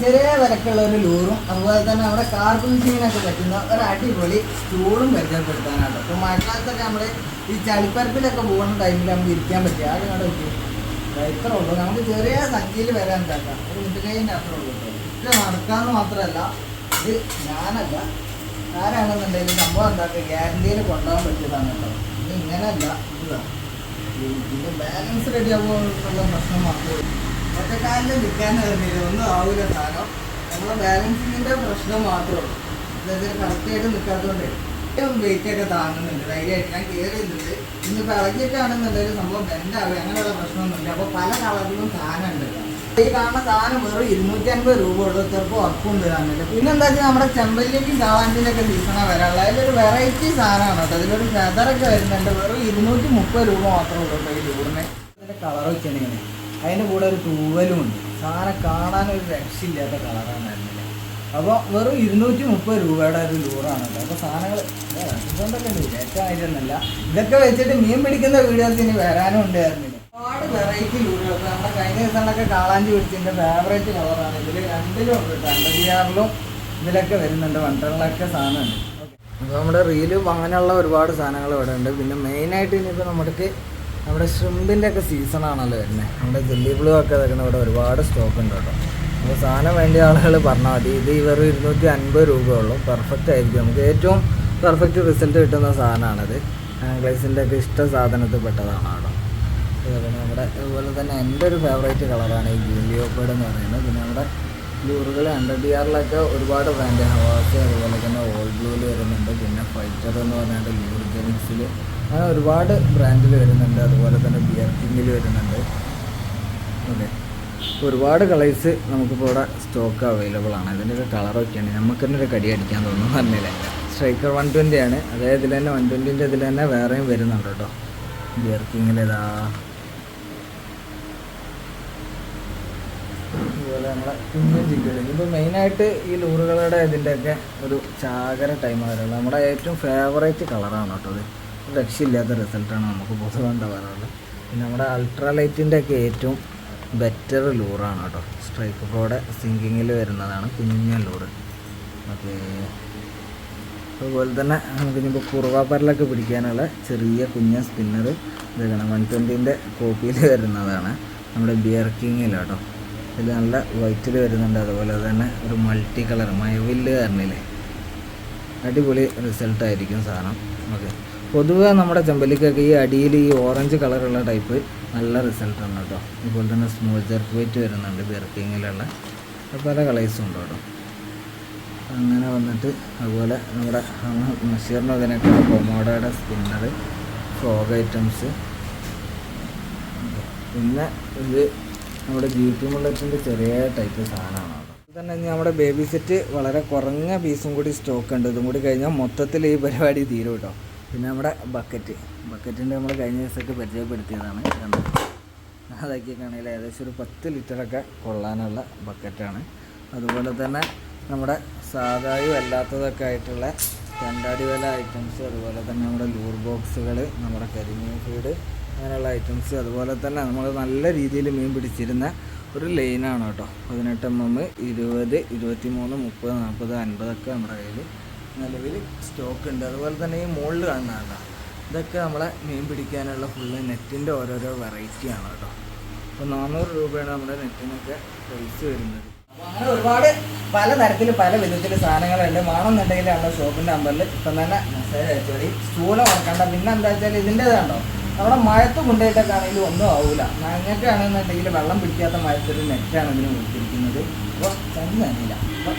ചെറിയ വിലക്കുള്ള ഒരു ലൂറും അതുപോലെ തന്നെ നമ്മുടെ കാർ ഫിനിഷിങ്ങിനൊക്കെ പറ്റുന്ന ഒരു അടിപൊളി സ്റ്റൂളും പരിചയപ്പെടുത്താനാണ്. അപ്പോൾ മഴക്കാലത്തൊക്കെ നമ്മൾ ഈ ചളിപ്പരപ്പിലൊക്കെ പോകുന്ന ടൈമിൽ നമുക്ക് ഇരിക്കാൻ പറ്റുക. ആകെ കണ്ട് പറ്റും ഇത്ര ഉള്ളൂ. നമുക്ക് ചെറിയ സഞ്ചിയിൽ വരാൻ ഉണ്ടാക്കാം. ഒരു മുട്ടുകൈൻ്റെ അത്ര ഉള്ളൂ. ഇത് നടക്കാമെന്ന് മാത്രമല്ല, ഇത് ഞാനല്ല ആരാണെന്നുണ്ടെങ്കിൽ സംഭവം എന്താക്കുക ഗ്യാരണ്ടിയിൽ കൊണ്ടുപോകാൻ പറ്റിയതാണ് കേട്ടോ. ഇനി ഇങ്ങനെയല്ല, ഇതാണ് ഇതിൻ്റെ ബാലൻസ് റെഡി ആകുമ്പോൾ പ്രശ്നം മാത്രമേ ഒറ്റക്കാലിൽ നിൽക്കാൻ തരുന്നില്ല, ഒന്നും ആവില്ല സാധനം. നമ്മളെ ബാലൻസിങ്ങിൻ്റെ പ്രശ്നം മാത്രമേ ഉള്ളൂ. അതായത് കറക്റ്റായിട്ട് നിൽക്കാത്തതുകൊണ്ട് ഏറ്റവും വെയിറ്റൊക്കെ താങ്ങുന്നുണ്ട് ധൈര്യമായിട്ട്. ഞാൻ കയറിയിട്ടുണ്ട്. ഇന്നിപ്പോൾ ഇളകിയിട്ടാണെന്നുണ്ടെങ്കിൽ സംഭവം ബെൻഡാവുക അങ്ങനെയുള്ള പ്രശ്നമൊന്നുമില്ല. അപ്പോൾ പല കളറിലും സാധനം ഉണ്ട്. ഈ കാണുന്ന സാധനം വെറും 250 രൂപ ഉള്ളൂ. ചിലപ്പോൾ ഉറപ്പുണ്ട് കാണുന്നില്ല. പിന്നെ എന്താ വെച്ചാൽ നമ്മുടെ ചെമ്പല്ലിൻ്റെയും കാളാഞ്ചിൻ്റെയൊക്കെ സീസണാണ് വരാനുള്ളത്. അതിലൊരു വെറൈറ്റി സാധനമാണ് കേട്ടോ. അതിലൊരു ഫെദറൊക്കെ വരുന്നുണ്ട്. വെറും 230 രൂപ മാത്രമേ ഉള്ളൂ കേട്ടോ ഈ ലൂറിന്. അതിൻ്റെ കളർ വെച്ചിട്ടുണ്ടെങ്കിൽ അതിൻ്റെ കൂടെ ഒരു തൂവലും ഉണ്ട്. സാധനം കാണാനൊരു രക്ഷയില്ലാത്ത കളറാണ് വരുന്നില്ല. അപ്പോൾ വെറും 230 രൂപയുടെ ഒരു ലൂറാണ് കേട്ടോ. അപ്പോൾ സാധനങ്ങൾ ഇതുകൊണ്ടൊക്കെ ഉണ്ട്, വിചാരിച്ചായിരുന്നില്ല. ഇതൊക്കെ വെച്ചിട്ട് മീൻ പിടിക്കുന്ന വീഡിയോസ് ഇനി വരാനും ഉണ്ടായിരുന്നില്ല. ഒരുപാട് വെറൈറ്റി ലൂറുകൾ. നമ്മുടെ കഴിഞ്ഞ ദിവസങ്ങളിലൊക്കെ കാളാഞ്ചി പിടിച്ചതിൻ്റെ ഫേവറേറ്റ് കളറാണ്. ഇതിൽ രണ്ടിലും ഉണ്ട് കേട്ടോ. 56-ലും ഇതിലൊക്കെ വരുന്നുണ്ട്. വണ്ടറിലൊക്കെ സാധനമുണ്ട്. അപ്പോൾ നമ്മുടെ റീലും അങ്ങനെയുള്ള ഒരുപാട് സാധനങ്ങൾ ഇവിടെ ഉണ്ട്. പിന്നെ മെയിനായിട്ട് ഇനിയിപ്പോൾ നമ്മുടെ ഷ്രിമ്പിൻ്റെ ഒക്കെ സീസണാണല്ലോ വരുന്നത്. നമ്മുടെ ജെല്ലി ബ്ലൂ ഒക്കെ വെക്കുന്ന ഇവിടെ ഒരുപാട് സ്റ്റോക്ക് ഉണ്ട് കേട്ടോ. അപ്പോൾ സാധനം വേണ്ടിയ ആളുകൾ പറഞ്ഞാൽ മതി. ഇത് വെറും 250 രൂപ ഉള്ളൂ. പെർഫെക്റ്റ് ആയിരിക്കും. നമുക്ക് ഏറ്റവും പെർഫെക്റ്റ് റിസൾട്ട് കിട്ടുന്ന സാധനമാണിത്. ആംഗ്ലൈസിൻ്റെ ഒക്കെ ഇഷ്ട സാധനത്തിൽ പെട്ടതാണ് കേട്ടോ. നമ്മുടെ അതുപോലെ തന്നെ എൻ്റെ ഒരു ഫേവറേറ്റ് കളറാണ് ഈ ജൂലിയോപ്പേഡ് എന്ന് പറയുന്നത്. പിന്നെ നമ്മുടെ ലൂറുകൾ 100DR ഒരുപാട് ബ്രാൻഡ് ഹവാസ്, അതുപോലെ തന്നെ ഓൾ ബ്ലൂവിൽ വരുന്നുണ്ട്. പിന്നെ ഫൈറ്റർ എന്ന് പറഞ്ഞാൽ ലൂർജനിക്സിൽ അങ്ങനെ ഒരുപാട് ബ്രാൻഡിൽ വരുന്നുണ്ട്. അതുപോലെ തന്നെ ബിയർ കിങ്ങിൽ വരുന്നുണ്ട്. ഓക്കെ, ഒരുപാട് കളേഴ്സ് നമുക്കിപ്പോൾ ഇവിടെ സ്റ്റോക്ക് അവൈലബിൾ ആണ്. ഇതിൻ്റെയൊക്കെ കളറൊക്കെയാണ് നമുക്ക് തന്നെ ഒരു കടി അടിക്കാൻ തോന്നുന്നു പറഞ്ഞില്ലേ. സ്ട്രൈക്കർ 120 ആണ്. അതായത് ഇതിൽ തന്നെ 120ൻ്റെ ഇതിൽ തന്നെ വേറെയും വരുന്നുണ്ട് കേട്ടോ. ബിയർ കിങ്ങിലേതാ അതുപോലെ നമ്മളെ കുഞ്ഞും ചിക്കനും. ഇപ്പോൾ മെയിനായിട്ട് ഈ ലൂറുകളുടെ ഇതിൻ്റെയൊക്കെ ഒരു ചാകര ടൈം വരുന്നത്. നമ്മുടെ ഏറ്റവും ഫേവറേറ്റ് കളറാണ് കേട്ടോ. അത് രക്ഷയില്ലാത്ത റിസൾട്ടാണ് നമുക്ക് പൊതുവെ ഉണ്ടാവാറുള്ളത്. പിന്നെ നമ്മുടെ അൾട്രാലൈറ്റിൻ്റെ ഒക്കെ ഏറ്റവും ബെറ്റർ ലൂറാണ് കേട്ടോ. സ്ട്രൈക്ക് പ്രോയുടെ സിങ്കിങ്ങിൽ വരുന്നതാണ് കുഞ്ഞ ലൂറ്. ഓക്കെ, അതുപോലെ തന്നെ നമുക്കിനിപ്പോൾ കുറുവാപ്പരലൊക്കെ പിടിക്കാനുള്ള ചെറിയ കുഞ്ഞ സ്പിന്നർ ഇതാണ് 120ൻ്റെ കോപ്പിയിൽ വരുന്നതാണ്. നമ്മുടെ ബിയർ കിങ്ങിൽ കേട്ടോ. ഇത് നല്ല വൈറ്റിൽ വരുന്നുണ്ട്. അതുപോലെ തന്നെ ഒരു മൾട്ടി കളർ മഴവില്ല് കാരണില്ലേ, അടിപൊളി റിസൾട്ടായിരിക്കും സാധനം. ഓക്കെ, പൊതുവെ നമ്മുടെ ചെമ്പല്ലിക്കൊക്കെ ഈ അടിയിൽ ഈ ഓറഞ്ച് കളറുള്ള ടൈപ്പ് നല്ല റിസൾട്ടാണ് കേട്ടോ. അതുപോലെ തന്നെ സ്മോൾ ജെർക്ക് വെയിറ്റ് വരുന്നുണ്ട് ബിയർ കിങ്ങിലുള്ള. പല കളേഴ്സും ഉണ്ട് കേട്ടോ. അങ്ങനെ വന്നിട്ട് അതുപോലെ നമ്മുടെ നഷീറിന് അതിനൊക്കെ കൊമോഡയുടെ സ്പിന്നർ, ഫ്രോഗ് ഐറ്റംസ്. പിന്നെ ഇത് നമ്മുടെ ബ്യൂട്ടി മുള്ളറ്റിൻ്റെ ചെറിയ ടൈപ്പ് സാധനമാണ് കേട്ടോ. ഇത് തന്നെ നമ്മുടെ ബേബി സെറ്റ് വളരെ കുറഞ്ഞ പീസും കൂടി സ്റ്റോക്ക് ഉണ്ട്. ഇതും കൂടി കഴിഞ്ഞാൽ മൊത്തത്തിൽ ഈ പരിപാടി തീരും കേട്ടോ. പിന്നെ നമ്മുടെ ബക്കറ്റിൻ്റെ നമ്മൾ കഴിഞ്ഞ ദിവസമൊക്കെ പരിചയപ്പെടുത്തിയതാണ്. അതൊക്കെയാണെങ്കിൽ ഏകദേശം ഒരു 10 ലിറ്ററൊക്കെ കൊള്ളാനുള്ള ബക്കറ്റാണ്. അതുപോലെ തന്നെ നമ്മുടെ സാധായും അല്ലാത്തതൊക്കെ ആയിട്ടുള്ള രണ്ടാടി വില ഐറ്റംസ്, അതുപോലെ തന്നെ നമ്മുടെ ലൂർ ബോക്സുകൾ, നമ്മുടെ കരിമീൻ ഫീഡ് അങ്ങനെയുള്ള ഐറ്റംസ്. അതുപോലെ തന്നെ നമ്മൾ നല്ല രീതിയിൽ മീൻ പിടിച്ചിരുന്ന ഒരു ലൈനാണ് കേട്ടോ. 18 mm, 20, 23, 30, 40, 50 ഒക്കെ നമ്മുടെ കയ്യിൽ നിലവിൽ സ്റ്റോക്ക് ഉണ്ട്. അതുപോലെ തന്നെ ഈ മുകളിൽ കാണുന്നതാണ് ഇതൊക്കെ നമ്മളെ മീൻ പിടിക്കാനുള്ള ഫുള്ള് നെറ്റിൻ്റെ ഓരോരോ വെറൈറ്റിയാണ് കേട്ടോ. അപ്പോൾ 400 രൂപയാണ് നമ്മുടെ നെറ്റിനൊക്കെ പ്രൈസ് വരുന്നത്. അപ്പോൾ അങ്ങനെ ഒരുപാട് പലതരത്തിൽ പല വിധത്തിൽ സാധനങ്ങളുണ്ട്. വേണമെന്നുണ്ടെങ്കിൽ നമ്മുടെ ഷോപ്പിൻ്റെ നമ്പറിൽ ഇപ്പം തന്നെ മെസ്സേജ് അയച്ചോളി. സ്റ്റൂലം ഓർക്കണ്ട. പിന്നെ എന്താ വെച്ചാൽ ഇതിൻ്റേതാണോ നമ്മുടെ മഴത്ത് കൊണ്ടുപോയിട്ടൊക്കെ ആണെങ്കിലും ഒന്നും ആവില്ല. ഞങ്ങൾക്ക് ആണെന്നുണ്ടെങ്കിൽ വെള്ളം പിടിക്കാത്ത മഴത്തൊരു നെറ്റാണ് ഇതിന് കൊടുത്തിരിക്കുന്നത്. അപ്പോൾ ചന്തി തന്നില്ല. അപ്പോൾ